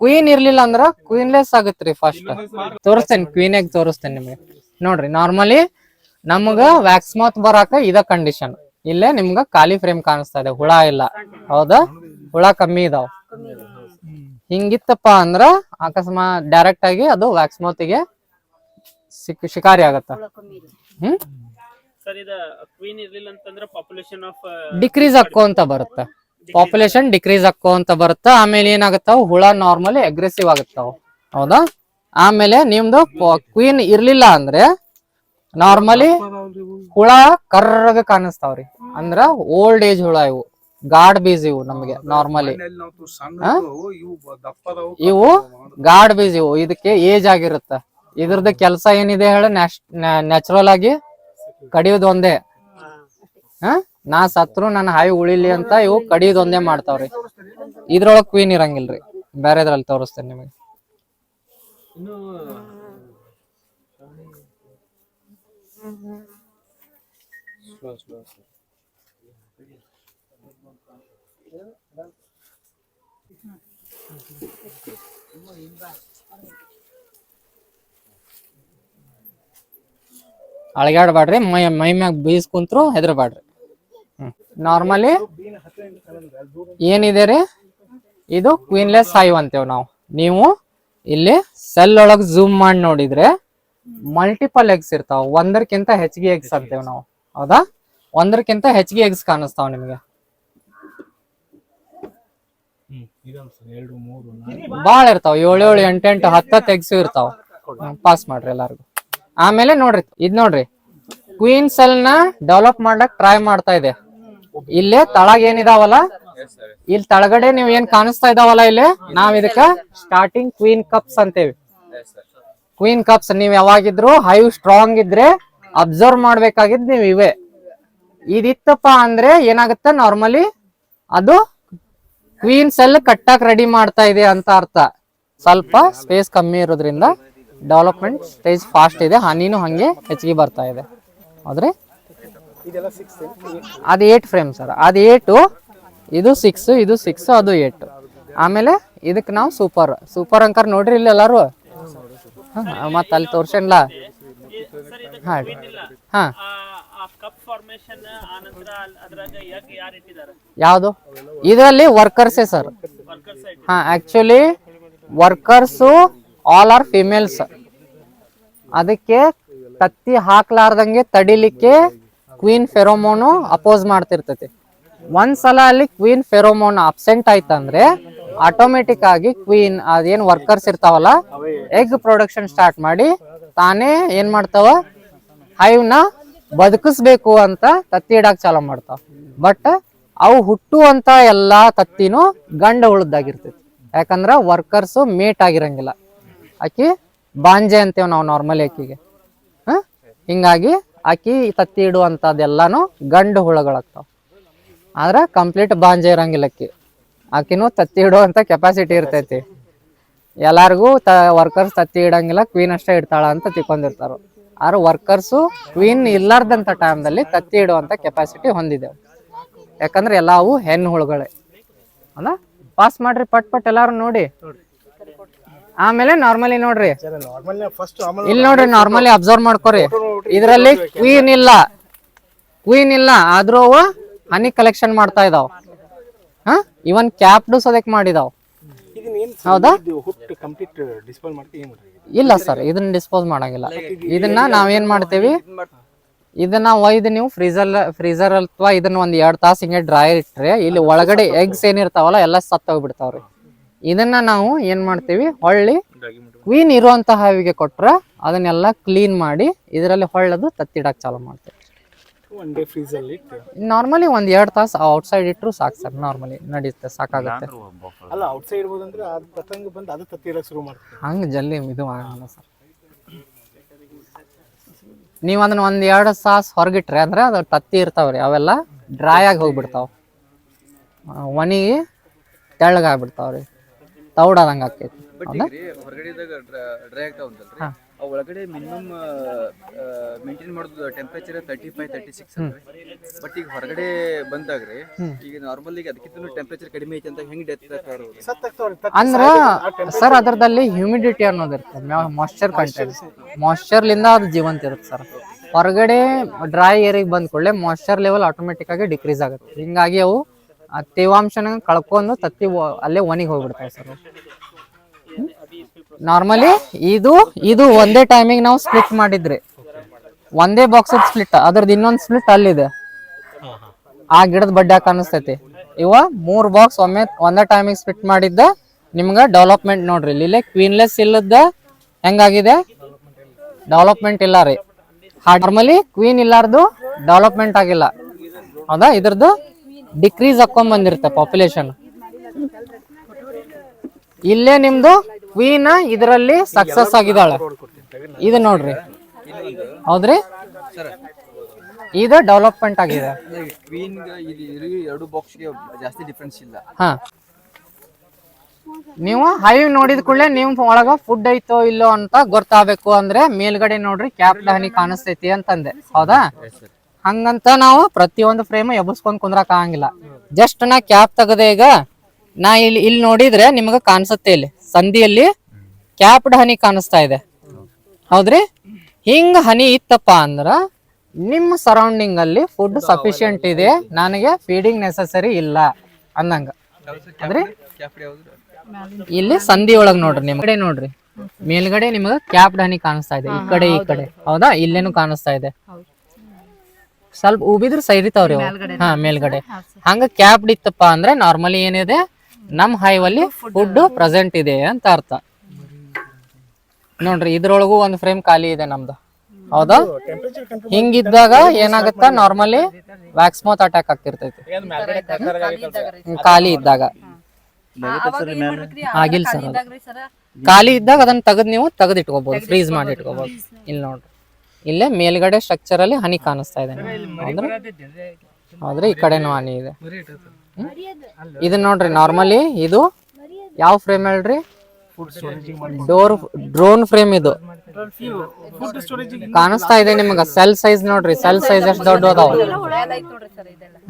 Queen ಇರ್ಲಿಲ್ಲ ಅಂದ್ರ ಕ್ವೀನ್ಲೆಸ್ ಆಗತ್ರಿ ಫಸ್ಟ್. ತೋರಿಸ್ತೇನೆ ಕ್ವೀನ್ ಎಗ್ ತೋರಿಸ್ತೇನೆ ನಿಮ್ಗೆ. ನೋಡ್ರಿ ನಾರ್ಮಲಿ ನಮ್ಗ ವ್ಯಾಕ್ಸ್ ಮೌತ್ ಬರಾಕ ಇದ ಕಂಡೀಷನ್. ಇಲ್ಲೇ ನಿಮ್ಗ ಖಾಲಿ ಫ್ರೇಮ್ ಕಾಣಿಸ್ತಾ ಇದೆ, ಹುಳ ಇಲ್ಲ. ಹೌದಾ, ಹುಳ ಕಮ್ಮಿ ಇದಾವ್. ಹಿಂಗಿತ್ತಪ್ಪ ಅಂದ್ರ ಅಕಸ್ಮಾತ್ ಡೈರೆಕ್ಟ್ ಆಗಿ ಅದು ವ್ಯಾಕ್ಸ್ ಮೌತಿಗೆ ಶಿಕಾರಿ ಆಗತ್ತ. ಡಿಕ್ರೀಸ್ ಅಂತ ಬರುತ್ತೆ, ಪಾಪ್ಯುಲೇಷನ್ ಡಿಕ್ರೀಸ್ ಅಂತ ಬರುತ್ತೆ. ಆಮೇಲೆ ಏನಾಗತ್ತಾವ, ಹುಳ ನಾರ್ಮಲಿ ಅಗ್ರೆಸಿವ್ ಆಗುತ್ತಾವ. ಹೌದಾ, ಆಮೇಲೆ ನಿಮ್ದು ಕ್ವೀನ್ ಇರ್ಲಿಲ್ಲ ಅಂದ್ರೆ ನಾರ್ಮಲಿ ಹುಳ ಕರ್ರಗ ಕಾಣಿಸ್ತಾವ್ರಿ. ಅಂದ್ರ ಓಲ್ಡ್ ಏಜ್ ಹುಳ ಇವು, ಗಾಡ್ ಬೀಸ್ ಇವು. ನಮಗೆ ನಾರ್ಮಲಿ ಇವು ಗಾಡ್ ಬೀಸ್ ಇವು. ಇದಕ್ಕೆ ಏಜ್ ಆಗಿರುತ್ತ. ಇದ್ರದ್ದು ಕೆಲಸ ಏನಿದೆ ಹೇಳ, ನ್ಯಾಚುರಲ್ ಆಗಿ ಕಡಿಯೋದು ಒಂದೇ. ನಾ ಸತ್ರು ನನ್ನ ಹಾಯಿ ಉಳಿಲಿ ಅಂತ ಇವು ಕಡಿಯೋದು ಒಂದೇ ಮಾಡ್ತಾವ್ರಿ. ಇದ್ರೊಳಗ್ ಕ್ವೀನ್ ಇರಂಗಿಲ್ರಿ, ಬೇರೆದ್ರಲ್ಲಿ ತೋರಿಸ್ತೇನೆ ನಿಮಗೆ. ಅಳಗಾಡ್ಬ್ಯಾಡ್ರಿ, ಮೈ ಮ್ಯಾಗ ಬೀಸ್ ಕುಂತ್ರು ಹೆದರ್ಬ್ಯಾಡ್ರಿ. ನಾರ್ಮಲಿ ಏನಿದೆ ರೀ, ಇದು ಕ್ವೀನ್ಲೆಸ್ ಹೈವ್ ಅಂತೇವ್ ನಾವು. ನೀವು ಇಲ್ಲಿ ಸೆಲ್ ಒಳಗ್ ಝೂಮ್ ಮಾಡಿ ನೋಡಿದ್ರೆ ಮಲ್ಟಿಪಲ್ ಎಗ್ಸ್ ಇರ್ತಾವ. ಒಂದಕ್ಕಿಂತ ಹೆಚ್ಚಿಗೆ ಎಗ್ಸ್ ಅಂತೇವ್ ನಾವು. ಹೌದಾ, ಒಂದಕ್ಕಿಂತ ಹೆಚ್ಚಿಗೆ ಎಗ್ಸ್ ಕಾಣಿಸ್ತಾವ ನಿಮ್ಗೆ. ಬಾಳ ಇರ್ತಾವ, 7, 8, 10 ಎಗ್ಸ್ ಇರ್ತಾವ. ಪಾಸ್ ಮಾಡ್ರಿ ಎಲ್ಲಾರ್ಗು. ಆಮೇಲೆ ನೋಡ್ರಿ, ಇದ್ ನೋಡ್ರಿ, ಕ್ವೀನ್ ಸೆಲ್ ನ ಡೆವಲಪ್ ಮಾಡಕ್ ಟ್ರೈ ಮಾಡ್ತಾ ಇದೆ. ಇಲ್ಲೇ ತಳಗ ಏನಿದಾವಲ್ಲ, ಇಲ್ಲಿ ತಳಗಡೆ ನೀವ್ ಏನ್ ಕಾಣಿಸ್ತಾ ಇದಾವಲ್ಲ, ಇಲ್ಲಿ ನಾವ್ ಇದಕ್ಕ ಸ್ಟಾರ್ಟಿಂಗ್ ಕ್ವೀನ್ ಕಪ್ಸ್ ಅಂತೇವಿ. ಕ್ವೀನ್ ಕಪ್ಸ್ ನೀವ್ ಯಾವಾಗಿದ್ರು ಹೈವ್ ಸ್ಟ್ರಾಂಗ್ ಇದ್ರೆ ಅಬ್ಸರ್ವ್ ಮಾಡ್ಬೇಕಾಗಿದ್ ನೀವ್ ಇವೆ. ಇದಿತ್ತಪ್ಪ ಅಂದ್ರೆ ಏನಾಗುತ್ತೆ, ನಾರ್ಮಲಿ ಅದು ಕ್ವೀನ್ ಸೆಲ್ ಕಟ್ಟಾಕ್ ರೆಡಿ ಮಾಡ್ತಾ ಇದೆ ಅಂತ ಅರ್ಥ. ಸ್ವಲ್ಪ ಸ್ಪೇಸ್ ಕಮ್ಮಿ ಇರೋದ್ರಿಂದ ಡೆವಲಪ್ಮೆಂಟ್ ಸ್ಟೇಜ್ ಫಾಸ್ಟ್ ಇದೆ. ಹನಿನೂ ಹಂಗೆ ಹೆಚ್ಚಿಗೆ ಬರ್ತಾ ಇದೆ. ಹೌದ್ರಿ, ಅದು 8 ಫ್ರೇಮ್ ಸರ್. ಅದು 8, ಇದು 6, ಇದು 6, ಅದು 8. ಆಮೇಲೆ ಇದಕ್ ನಾವು ಸೂಪರ್ ಅಂಕರ್ ನೋಡ್ರಿ ಇಲ್ಲಿ ಎಲ್ಲಾರು. ಮತ್ತ ಅಲ್ಲಿ ತೋರ್ಸನ್ಲಾ. ಹಾ, ಯಾವುದು ಇದರಲ್ಲಿ ವರ್ಕರ್ಸೇ ಸರ್. ಹಾ, actually workers all are females. ಅದಕ್ಕೆ ತತ್ತಿ ಹಾಕ್ಲಾರ್ದಂಗೆ ತಡಿಲಿಕ್ಕೆ ಕ್ವೀನ್ ಫೆರೋಮೋನು ಅಪೋಸ್ ಮಾಡ್ತಿರ್ತೈತಿ. ಒಂದ್ಸಲ ಅಲ್ಲಿ ಕ್ವೀನ್ ಫೆರೋಮೋನ್ ಅಬ್ಸೆಂಟ್ ಆಯ್ತಂದ್ರೆ ಆಟೋಮೆಟಿಕ್ ಆಗಿ ಕ್ವೀನ್ ಅದೇನ್ ವರ್ಕರ್ಸ್ ಇರ್ತಾವಲ್ಲ, ಎಗ್ ಪ್ರೊಡಕ್ಷನ್ ಸ್ಟಾರ್ಟ್ ಮಾಡಿ ತಾನೇ ಏನ್ ಮಾಡ್ತಾವ, ಹೈವ್ ನ ಬದುಕಿಸ್ಬೇಕು ಅಂತ ತತ್ತಿ ಇಡಾಕ್ ಚಾಲು ಮಾಡ್ತಾವ. ಬಟ್ ಅವು ಹುಟ್ಟುವಂತ ಎಲ್ಲಾ ತತ್ತಿನೂ ಗಂಡ ಉಳ್ದಾಗಿರ್ತೈತಿ. ಯಾಕಂದ್ರ ವರ್ಕರ್ಸ್ ಮೇಟ್ ಆಗಿರಂಗಿಲ್ಲ. ಆಕಿ ಬಾಂಜೆ ಅಂತೇವ್ ನಾವು ನಾರ್ಮಲಿ ಆಕಿಗೆ. ಹಿಂಗಾಗಿ ಆಕಿ ತತ್ತಿ ಇಡುವಂತದೆಲ್ಲಾನು ಗಂಡು ಹುಳಗಳಾಗ್ತಾವ. ಆದ್ರ ಕಂಪ್ಲೀಟ್ ಬಾಂಜೆ ಇರಂಗಿಲ್ಲ ಆಕಿ. ಆಕಿನೂ ತತ್ತಿ ಇಡುವಂತ ಕೆಪಾಸಿಟಿ ಇರ್ತೈತಿ. ಎಲ್ಲಾರ್ಗು ವರ್ಕರ್ಸ್ ತತ್ತಿ ಇಡಂಗಿಲ್ಲ, ಕ್ವೀನ್ ಅಷ್ಟೇ ಇಡ್ತಾಳ ಅಂತ ತಿಳ್ಕೊಂಡಿರ್ತಾರ. ಆದ್ರೆ ವರ್ಕರ್ಸು ಕ್ವೀನ್ ಇರ್ಲಾರ್ದಂತ ಟೈಮ್ದಲ್ಲಿ ತತ್ತಿ ಇಡುವಂತ ಕೆಪಾಸಿಟಿ ಹೊಂದಿದೆವು. ಯಾಕಂದ್ರೆ ಎಲ್ಲಾವು ಹೆಣ್ಣು ಹುಳುಗಳೇ. ಅಲ್ಲ, ಪಾಸ್ ಮಾಡ್ರಿ ಪಟ್ ಎಲ್ಲಾರು ನೋಡಿ. ಆಮೇಲೆ ನಾರ್ಮಲಿ ನೋಡ್ರಿ, ಇಲ್ಲಿ ನೋಡ್ರಿ, ನಾರ್ಮಲಿ ಅಬ್ಸರ್ವ್ ಮಾಡ್ಕೋರಿ. ಇದ್ರಲ್ಲಿ ಕ್ವೀನ್ ಇಲ್ಲ, ಆದ್ರೂ ಅವ ಹನಿ ಕಲೆಕ್ಷನ್ ಮಾಡ್ತಾ ಇದಾವ. ಇವನ್ ಕ್ಯಾಪ್ಡು ಸದಕ್ ಮಾಡಿದಾವ್. ಹೌದಾ, ಇಲ್ಲ ಸರ್, ಇದನ್ನ ಡಿಸ್ಪೋಸ್ ಮಾಡಂಗಿಲ್ಲ. ಇದನ್ನ ನಾವೇನ್ ಮಾಡ್ತೇವಿ, ಇದನ್ನ ಒಯ್ದು ನೀವು ಫ್ರೀಜರ್ ಅಥವಾ ಇದನ್ನ ಒಂದ್ 2 ತಾಸು ಹಿಂಗೆ ಡ್ರೈ ಇಟ್ರೆ ಇಲ್ಲಿ ಒಳಗಡೆ ಎಗ್ಸ್ ಏನಿರ್ತಾವಲ್ಲ ಎಲ್ಲ ಸತ್ತೋಗ್ಬಿಡ್ತಾವ್ರಿ. ಇದನ್ನ ನಾವು ಏನ್ ಮಾಡ್ತೀವಿ, ಹೊಳ್ಳಿ ಕ್ವೀನ್ ಇರುವಂತ ಹಾವಿಗೆ ಕೊಟ್ರ ಅದನ್ನೆಲ್ಲ ಕ್ಲೀನ್ ಮಾಡಿ ಇದರಲ್ಲಿ ಹೊಳ್ಳದು ತತ್ತಿಡಕ್ ಚಾಲು ಮಾಡ್ತೇವೆ. ನಾರ್ಮಲಿ ಒಂದ್ 2 ತಾಸು ಔಟ್ಸೈಡ್ ಇಟ್ರು ಸಾಕು ಸರ್. ನಾರ್ಮಲಿ ನಡೀತೆ, ಸಾಕಾಗುತ್ತೆ. ಹಂಗ ಜಲ್ದಿ ಇದು ಆಗಲ್ಲ ಸರ್. ನೀವ್ ಅದನ್ನ ಒಂದ್ 2 ತಾಸು ಹೊರಗಿಟ್ರೆ ಅಂದ್ರೆ ಅದು ತತ್ತಿ ಇರ್ತಾವ್ರಿ, ಅವೆಲ್ಲ ಡ್ರೈ ಆಗಿ ಹೋಗ್ಬಿಡ್ತಾವ. ಒಣಗಿ ತೆಳ್ಳಗಾಗ್ಬಿಡ್ತಾವ್ರಿ, ತೌಡಾದಂಗ ಆಕೈತಿ. ಒಳಗಡೆ ಮಿನಿಮಮ್ ಮೇಂಟೈನ್ ಮಾಡೋದು ಟೆಂಪರೇಚರ್ 35-36 ಬಟ್ ಈಗ ಹೊರಗಡೆ ಬಂದಾಗ್ರೆ ಈಗ ನಾರ್ಮಲ್ ಈಗ ಅದಕ್ಕಿಂತ ಟೆಂಪರೇಚರ್ ಕಡಿಮೆ ಐತೆ ಅಂತ ಹೆಂಗ್ ಡೆತ್ ಅಂದ್ರ ಸರ್ ಅದರದಲ್ಲಿ ಹ್ಯೂಮಿಡಿಟಿ ಅನ್ನೋದು ಇರ್ತದೆ, ಮಾಯ್ಶ್ಚರ್ ಕಂಟೆಂಟ್, ಮಾಯ್ಶ್ಚರ್ಲಿಂದ ಅದು ಜೀವಂತ ಇರುತ್ತೆ ಸರ್. ಹೊರಗಡೆ ಡ್ರೈ ಏರಿಗೆ ಬಂದ ಕೂಡಲೇ ಮಾಯ್ಶ್ಚರ್ ಲೆವೆಲ್ ಆಟೋಮೆಟಿಕ್ ಆಗಿ ಡಿಕ್ರೀಸ್ ಆಗುತ್ತೆ. ಹಿಂಗಾಗಿ ಅವು ಆ ತೇವಾಂಶನ ಕಳ್ಕೊಂಡು ತತ್ತಿ ಅಲ್ಲೇ ಒಣಗಿ ಹೋಗ್ಬಿಡ್ತಾವೆ ಸರ್. ನಾರ್ಮಲಿ ಇದು ಒಂದೇ ಟೈಮಿಗೆ ನಾವು ಸ್ಪ್ಲಿಟ್ ಮಾಡಿದ್ರಿ, ಒಂದೇ ಬಾಕ್ಸ್ ಸ್ಪ್ಲಿಟ್, ಅದ್ರದ್ದು ಇನ್ನೊಂದು ಸ್ಪ್ಲಿಟ್ ಅಲ್ಲಿದೆ, ಆ ಗಿಡದ ಬಡ್ಡೆ ಕಾಣಿಸ್ತೈತಿ. ಇವ 3 ಬಾಕ್ಸ್ ಒಂದೇ ಟೈಮಿಗೆ ಸ್ಪ್ಲಿಟ್ ಮಾಡಿದ್ದ ನಿಮ್ಗೆ ಡೆವಲಪ್ಮೆಂಟ್ ನೋಡ್ರಿ. ಇಲ್ಲಿ ಕ್ವೀನ್ಲೆಸ್ ಇಲ್ಲದ ಹೆಂಗಾಗಿದೆ, ಡೆವಲಪ್ಮೆಂಟ್ ಇಲ್ಲ ರೀ. ನಾರ್ಮಲಿ ಕ್ವೀನ್ ಇಲ್ಲಾರ್ದು ಡೆವಲಪ್ಮೆಂಟ್ ಆಗಿಲ್ಲ, ಹೌದಾ? ಇದ್ರದ್ದು ಡಿಕ್ರೀಸ್ ಹಾಕೊಂಡ್ ಬಂದಿರುತ್ತೆ ಪಾಪ್ಯುಲೇಷನ್. ಇಲ್ಲೇ ನಿಮ್ದು ಕ್ವೀನ್ ಇದರಲ್ಲಿ ಸಕ್ಸಸ್ ಆಗಿದ್ದಾಳೆ, ಇದು ನೋಡ್ರಿ, ಹೌದ್ರಿ, ಇದು ಡೆವಲಪ್ಮೆಂಟ್ ಆಗಿದೆ. ಕ್ವೀನ್ ಎರಡು ಬಾಕ್ಸ್ಗೆ ಜಾಸ್ತಿ ಡಿಫರೆನ್ಸ್ ಇಲ್ಲ. ಹಾ, ನೀವು ಹೈವ್ ನೋಡಿದ ಕೂಡಲೇ ನಿಮ್ ಒಳಗ ಫುಡ್ ಐತೋ ಇಲ್ಲೋ ಅಂತ ಗೊತ್ತಾಗಬೇಕು ಅಂದ್ರೆ ಮೇಲ್ಗಡೆ ನೋಡ್ರಿ ಕ್ಯಾಪ್ಡ್ ಹನಿ ಕಾಣಿಸ್ತೈತಿ ಅಂತಂದೆ, ಹೌದಾ? ಹಂಗಂತ ನಾವು ಪ್ರತಿಯೊಂದು ಫ್ರೇಮ್ ಎಬ್ಬಿಸ್ಕೊಂಡ್ ಕುಂದ್ರಕ್ ಆಗಂಗಿಲ್ಲ. ಜಸ್ಟ್ ನಾ ಕ್ಯಾಪ್ ತೆಗದೆ ಈಗ ನಾ ಇಲ್ಲಿ ನೋಡಿದ್ರೆ ನಿಮ್ಗೆ ಕಾಣಿಸುತ್ತೆ, ಇಲ್ಲಿ ಸಂಧಿಯಲ್ಲಿ ಕ್ಯಾಪ್ಡ್ ಹನಿ ಕಾಣಿಸ್ತಾ ಇದೆ, ಹೌದ್ರಿ? ಹಿಂಗ ಹನಿ ಇತ್ತಪ್ಪ ಅಂದ್ರ ನಿಮ್ಮ ಸರೌಂಡಿಂಗ್ ಅಲ್ಲಿ ಫುಡ್ ಸಫಿಶಿಯಂಟ್ ಇದೆ, ನನಗೆ ಫೀಡಿಂಗ್ ನೆಸಸರಿ ಇಲ್ಲ ಅಂದಂಗ. ಅಂದ್ರೆ ಇಲ್ಲಿ ಸಂಧಿ ಒಳಗ್ ನೋಡ್ರಿ, ನಿಮ್ ಕಡೆ ನೋಡ್ರಿ ಮೇಲ್ಗಡೆ ನಿಮ್ಗೆ ಕ್ಯಾಪ್ಡ್ ಹನಿ ಕಾಣಿಸ್ತಾ ಇದೆ, ಈ ಕಡೆ ಹೌದಾ? ಇಲ್ಲೇನು ಕಾಣಿಸ್ತಾ ಇದೆ, ಸ್ವಲ್ಪ ಉಬಿದ್ರು ಸೈರಿತಾವ್ರಿ ಅವು. ಹಾ, ಮೇಲ್ಗಡೆ ಹಂಗ ಕ್ಯಾಪ್ಡ್ ಇತ್ತಪ್ಪ ಅಂದ್ರೆ ನಾರ್ಮಲಿ ಏನಿದೆ, ನಮ್ ಹೈವ್ ಅಲ್ಲಿ ಫುಡ್ ಪ್ರೆಸೆಂಟ್ ಇದೆ ಅಂತ ಅರ್ಥ. ನೋಡ್ರಿ ಇದ್ರೊಳಗೂ ಒಂದು ಫ್ರೇಮ್ ಖಾಲಿ ಇದೆ ನಮ್ದು, ಹೌದಾ? ಹಿಂಗಿದ್ದಾಗ ಏನಾಗುತ್ತ, ನಾರ್ಮಲಿ ವ್ಯಾಕ್ಸ್ ಮೌತ್ ಅಟ್ಯಾಕ್ ಆಗ್ತಿರ್ತೈತಿ ಖಾಲಿ ಇದ್ದಾಗ. ಆಗಿಲ್ಲ ಸರ್, ಖಾಲಿ ಇದ್ದಾಗ ಅದನ್ನ ತೆಗೆದ್ ನೀವು ತೆಗೆದು ಇಟ್ಕೋಬಹುದು, ಫ್ರೀಸ್ ಮಾಡಿ ಇಟ್ಕೋಬಹುದು. ಇಲ್ಲಿ ನೋಡ್ರಿ, ಇಲ್ಲೇ ಮೇಲ್ಗಡೆ ಸ್ಟ್ರಕ್ಚರ್ ಅಲ್ಲಿ ಹನಿ ಕಾಣಿಸ್ತಾ ಇದೆ, ಹೌದ್ರಿ? ಈ ಕಡೆನೂ ಹನಿ ಇದೆ. ಇದನ್ನ ನೋಡ್ರಿ, ನಾರ್ಮಲಿ ಇದು ಯಾವ ಫ್ರೇಮ್ ಹೇಳ್ರಿ? Drone frame. ಇದು ಕಾಣಿಸ್ತಾ ಇದೆ ನಿಮ್ಗ, ಸೆಲ್ ಸೈಜ್ ನೋಡ್ರಿ, ಸೆಲ್ ಸೈಜ್ ಎಷ್ಟು ದೊಡ್ಡ ಅದಾವ.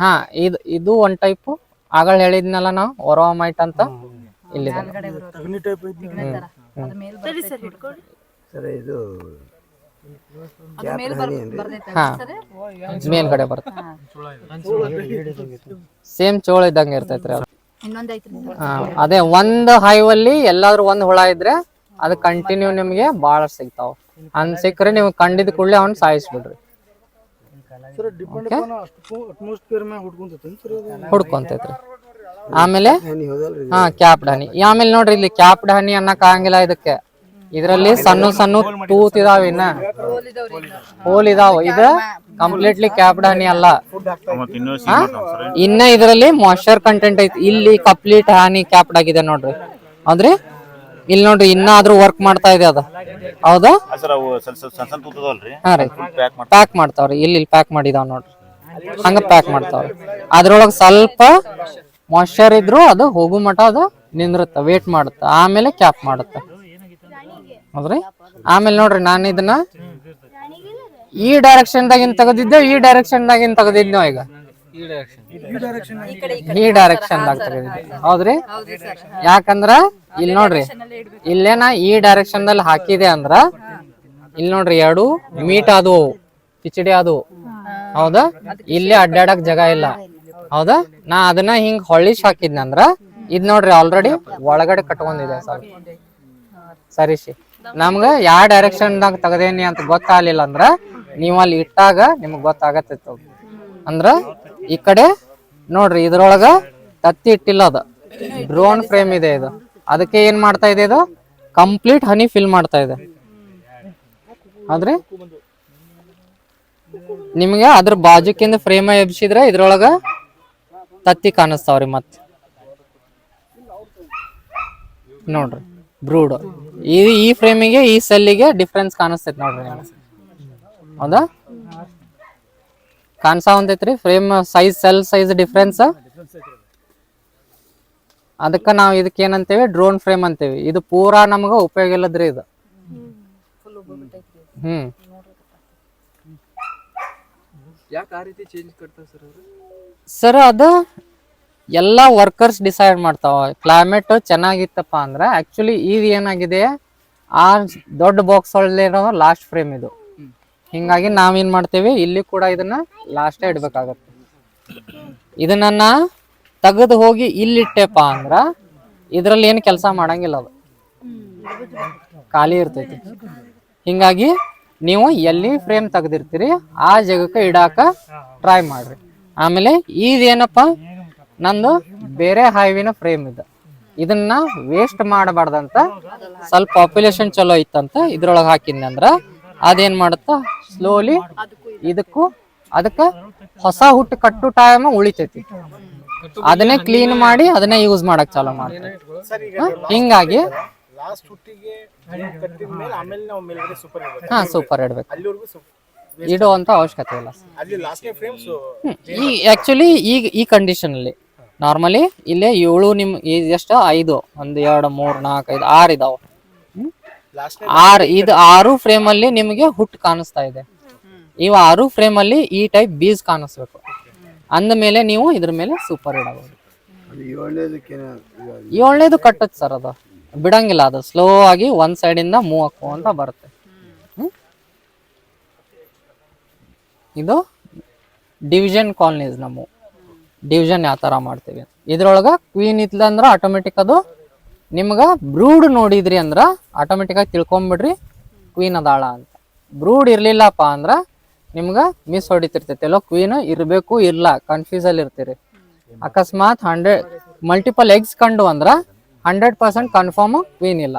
ಹಾ, ಇದು ಒಂದ್ ಟೈಪ್ ಆಗಳ ಹೇಳಿದ್ನಲ್ಲ ನಾವು, ಒರೋಮೈಟ್ ಅಂತ. ಇಲ್ಲಿ ಹಾ, ಮೇಲ್ಗಡೆ ಬರುತ್ತೆ, ಸೇಮ್ ಚೋಳ ಇದ್ದಂಗೆ ಇರ್ತೈತ್ರಿ ಅದು. ಅದೇ ಒಂದ್ ಹೈವ್ ಅಲ್ಲಿ ಎಲ್ಲಾದ್ರೂ ಒಂದ್ ಹುಳ ಇದ್ರೆ ಅದು ಕಂಟಿನ್ಯೂ ನಿಮ್ಗೆ ಬಾಳ ಸಿಗ್ತಾವ. ಅನ್ ಸಿಕ್ಕ್ರೆ ನೀವು ಕಂಡಿದ್ ಕೂಡಲೇ ಅವ್ನ ಸಾಯಿಸ್ಬಿಡ್ರಿ, ಹುಡ್ಕೊಂತೈತ್ರಿ. ಆಮೇಲೆ ಹಾ, ಕ್ಯಾಪ್ಡ್ ಹನಿ. ಆಮೇಲೆ ನೋಡ್ರಿ, ಇಲ್ಲಿ ಕ್ಯಾಪ್ಡ್ ಹನಿ ಅನ್ನಕ್ ಆಗಂಗಿಲ್ಲ ಇದಕ್ಕೆ. ಇದ್ರಲ್ಲಿ ಸಣ್ಣ ಸಣ್ಣ ತೂತ್ ಇದಾವ, ಇನ್ನ ಹೋಲ್ ಇದಾವ. ಇದು ಕಂಪ್ಲೀಟ್ಲಿ ಕ್ಯಾಪ್ಡ್ ಹನಿ ಅಲ್ಲ, ಇನ್ನ ಇದರಲ್ಲಿ ಮಾಯ್ಶ್ಚರ್ ಕಂಟೆಂಟ್ ಐತಿ. ಇಲ್ಲಿ ಕಂಪ್ಲೀಟ್ ಹನಿ ಕ್ಯಾಪ್ಡ್ ಆಗಿದೆ ನೋಡ್ರಿ, ಅಂದ್ರೆ ಇಲ್ಲಿ ನೋಡ್ರಿ ಇನ್ನಾದ್ರೂ ವರ್ಕ್ ಮಾಡ್ತಾ ಇದೆ ಅದು, ಹೌದಾ? ಹಾ ರೀ, ಪ್ಯಾಕ್ ಮಾಡ್ತಾವ್ರಿ, ಇಲ್ಲಿ ಪ್ಯಾಕ್ ಮಾಡಿದಾವ್ ನೋಡ್ರಿ, ಹಂಗ ಪ್ಯಾಕ್ ಮಾಡ್ತಾವ್ರಿ. ಅದ್ರೊಳಗ ಸ್ವಲ್ಪ ಮಾಯ್ಶ್ಚರ್ ಇದ್ರು ಅದು ಹೋಗು ಮಟ ಅದು ನಿಂದ್ರತ್ತ, ವೇಟ್ ಮಾಡುತ್ತ, ಆಮೇಲೆ ಕ್ಯಾಪ್ ಮಾಡುತ್ತ, ಹೌದ್ರಿ? ಆಮೇಲೆ ನೋಡ್ರಿ, ನಾನು ಇದನ್ನ ಈ ಡೈರೆಕ್ಷನ್ ದಾಗಿನ್ ತೆಗೆದಿದ್ದೆ, ಈ ಡೈರೆಕ್ಷನ್ ದಾಗಿನ್ ತೆಗೆದಿದ್ನೋ, ಈಗ ಈ ಡೈರೆಕ್ಷನ್ ದಾಗ ತೆಗೆದಿದ್ದೆ, ಹೌದ್ರಿ? ಯಾಕಂದ್ರ ಇಲ್ಲಿ ನೋಡ್ರಿ, ಇಲ್ಲೇನ ಈ ಡೈರೆಕ್ಷನ್ ದಲ್ಲಿ ಹಾಕಿದೆ ಅಂದ್ರ ಇಲ್ಲಿ ನೋಡ್ರಿ ಎರಡು ಮೀಟ್ ಅದು ಕಿಚಡಿ ಅದು, ಹೌದಾ? ಇಲ್ಲಿ ಅಡ್ಡಾಡಕ್ ಜಾಗ ಇಲ್ಲ, ಹೌದಾ? ನಾ ಅದನ್ನ ಹಿಂಗ್ ಹೊಳ್ಳಿಸ್ ಹಾಕಿದ್ನಂದ್ರ ಇದ್ ನೋಡ್ರಿ ಆಲ್ರೆಡಿ ಒಳಗಡೆ ಕಟ್ಕೊಂಡಿದೆ ಸರಿಸಿ. ನಮ್ಗ ಯಾವ ಡೈರೆಕ್ಷನ್ ದಾಗ ತೆಗದೇನಿ ಅಂತ ಗೊತ್ತಾಗ್ಲಿಲ್ಲ ಅಂದ್ರ ನೀವ್ ಅಲ್ಲಿ ಇಟ್ಟಾಗ ನಿಮ್ಗ್ ಗೊತ್ತಾಗತ್ತಿತ್ತು. ಅಂದ್ರ ಈ ಕಡೆ ನೋಡ್ರಿ, ಇದ್ರೊಳಗ ತತ್ತಿ ಇಟ್ಟಿಲ್ಲ, ಅದು ಡ್ರೋನ್ ಫ್ರೇಮ್ ಇದೆ. ಇದು ಅದಕ್ಕೆ ಏನ್ ಮಾಡ್ತಾ ಇದೆ, ಇದು ಕಂಪ್ಲೀಟ್ ಹನಿ ಫಿಲ್ ಮಾಡ್ತಾ ಇದೆ, ಹೌದ್ರಿ? ನಿಮ್ಗೆ ಅದ್ರ ಬಾಜುಕಿಂದ ಫ್ರೇಮ್ ಎಬ್ಸಿದ್ರೆ ಇದ್ರೊಳಗ ತತ್ತಿ ಕಾಣಿಸ್ತಾವ್ರಿ. ಮತ್ ನೋಡ್ರಿ ಬ್ರೂಡ್, ಈ ಫ್ರೇಮಿಗೆ ಈ ಸೆಲ್ಲಿಗೆ ಡಿಫ್ರೆನ್ಸ್ ಕಾಣಿಸ್ತೈತಿ ನೋಡ್ರಿ, ಹೌದಾ? ಕಾಣಿಸಾವಂತೈತ್ರಿ frame size, cell size difference. ಅದಕ್ಕ ನಾವ್ ಇದಕ್ಕೆ ಏನಂತೇವಿ, ಡ್ರೋನ್ ಫ್ರೇಮ್ ಅಂತೇವಿ. ಇದು ಪೂರಾ ನಮ್ಗ ಉಪಯೋಗ ಇಲ್ಲದ್ರಿ, ಇದು ಹ್ಮ್ ಯಾಕೆ ಆ ರೀತಿ ಚೇಂಜ್ ಕೊಡ್ತಾರೆ ಸರ್ ಅವರು? ಸರ್ ಅದು ಎಲ್ಲ ವರ್ಕರ್ಸ್ ಡಿಸೈಡ್ ಮಾಡ್ತಾವ. ಕ್ಲೈಮೇಟ್ ಚೆನ್ನಾಗಿತ್ತಪ್ಪ ಅಂದ್ರೆ ಆಕ್ಚುಲಿ ಇದು ಏನಾಗಿದೆ, ಆ ದೊಡ್ಡ ಬಾಕ್ಸ್ ಒಳಗಿರೋ ಲಾಸ್ಟ್ ಫ್ರೇಮ್ ಇದು. ಹಿಂಗಾಗಿ ನಾವೇನ್ ಮಾಡ್ತೇವೆ, ಇಲ್ಲಿ ಕೂಡ ಇದನ್ನ ಲಾಸ್ಟೇ ಇಡ್ಬೇಕಾಗತ್ತೆ. ಇದನ್ನ ತೆಗೆದು ಹೋಗಿ ಇಲ್ಲಿಟ್ಟೆಪ್ಪ ಅಂದ್ರ ಇದ್ರಲ್ಲಿ ಏನು ಕೆಲಸ ಮಾಡಂಗಿಲ್ಲ, ಅದು ಖಾಲಿ ಇರ್ತೈತಿ. ಹಿಂಗಾಗಿ ನೀವು ಎಲ್ಲಿ ಫ್ರೇಮ್ ತೆಗ್ದಿರ್ತೀರಿ ಆ ಜಾಗಕ್ಕೆ ಇಡಾಕ ಟ್ರೈ ಮಾಡ್ರಿ. ಆಮೇಲೆ ಇದೇನಪ್ಪ, ನಂದು ಬೇರೆ ಹೈವಿನ ಫ್ರೇಮ್ ಇದೆ, ಇದನ್ನ ವೇಸ್ಟ್ ಮಾಡಬಾರ್ದಂತ ಸ್ವಲ್ಪ ಪಾಪ್ಯುಲೇಷನ್ ಚಲೋ ಇತ್ತಂತ ಇದ್ರೊಳಗೆ ಹಾಕಿದ್ನಿ ಅಂದ್ರ ಅದೇನ್ ಮಾಡುತ್ತ ಸ್ಲೋಲಿ ಅದಕ್ಕ ಹೊಸ ಹುಟ್ಟು ಕಟ್ಟು ಟೈಮ್ ಉಳಿತೈತಿ. ಅದನ್ನೇ ಕ್ಲೀನ್ ಮಾಡಿ ಅದನ್ನೇ ಯೂಸ್ ಮಾಡಕ್ ಚಾಲೂ ಮಾಡ್ತೀವಿ. ಹಿಂಗಾಗಿ ಹಾ ಸೂಪರ್ ಇಡ್ಬೇಕು, ಇಡುವಂತ ಅವಶ್ಯಕತೆ ಇಲ್ಲ. ಈ ಆಕ್ಚುಲಿ ಈ ಕಂಡೀಷನ್ ಅಲ್ಲಿ ನಾರ್ಮಲಿ ಇಲ್ಲೇ 7 ನಿಮ್ ಎಷ್ಟು 5 1 2 3 4 5 6 ಇದಾವ. 6 ಫ್ರೇಮ್ ಅಲ್ಲಿ ನಿಮಗೆ ಹುಟ್ಟು ಕಾಣಿಸ್ತಾ ಇದೆ. ಇವು 6 ಫ್ರೇಮ್ ಅಲ್ಲಿ ಈ ಟೈಪ್ ಬೀಸ್ ಕಾಣಿಸ್ಬೇಕು. ಅಂದ ಮೇಲೆ ನೀವು ಇದ್ರ ಮೇಲೆ ಸೂಪರ್ ಇಡಬಹುದು. 7ನೇದು ಕಟ್ಟತ್ ಸರ್, ಅದು ಬಿಡಂಗಿಲ್ಲ, ಅದು ಸ್ಲೋ ಆಗಿ ಒಂದ್ ಸೈಡ್ ಇಂದ ಮೂವ್ ಹಾಕುವಂತ ಬರುತ್ತೆ. ಇದು ಡಿವಿಷನ್ ಕಾಲನೀಸ್. ನಮ್ಮ ಡಿವಿಷನ್ ಯಾವ ತರ ಮಾಡ್ತೀವಿ ಇದ್ರೊಳಗ ಕ್ವೀನ್ ಇತ್ಲಂದ್ರ ಆಟೋಮೆಟಿಕ್ ಅದು ನಿಮ್ಗ ಬ್ರೂಡ್ ನೋಡಿದ್ರಿ ಅಂದ್ರ ಆಟೋಮೆಟಿಕ್ ಆಗಿ ತಿಳ್ಕೊಂಬಿಡ್ರಿ ಕ್ವೀನ್ ಅದಾಳ ಅಂತ. ಬ್ರೂಡ್ ಇರ್ಲಿಲ್ಲಪ್ಪ ಅಂದ್ರ ನಿಮ್ಗ ಮಿಸ್ ಹೊಡಿತಿರ್ತೈತಿ, ಎಲ್ಲೋ ಕ್ವೀನ್ ಇರ್ಬೇಕು ಇಲ್ಲ ಕನ್ಫ್ಯೂಸ್ ಅಲ್ಲಿ ಇರ್ತೀರಿ. ಅಕಸ್ಮಾತ್ 100 ಮಲ್ಟಿಪಲ್ ಎಗ್ಸ್ ಕಂಡು ಅಂದ್ರ 100% ಕನ್ಫರ್ಮ್ ಕ್ವೀನ್ ಇಲ್ಲ.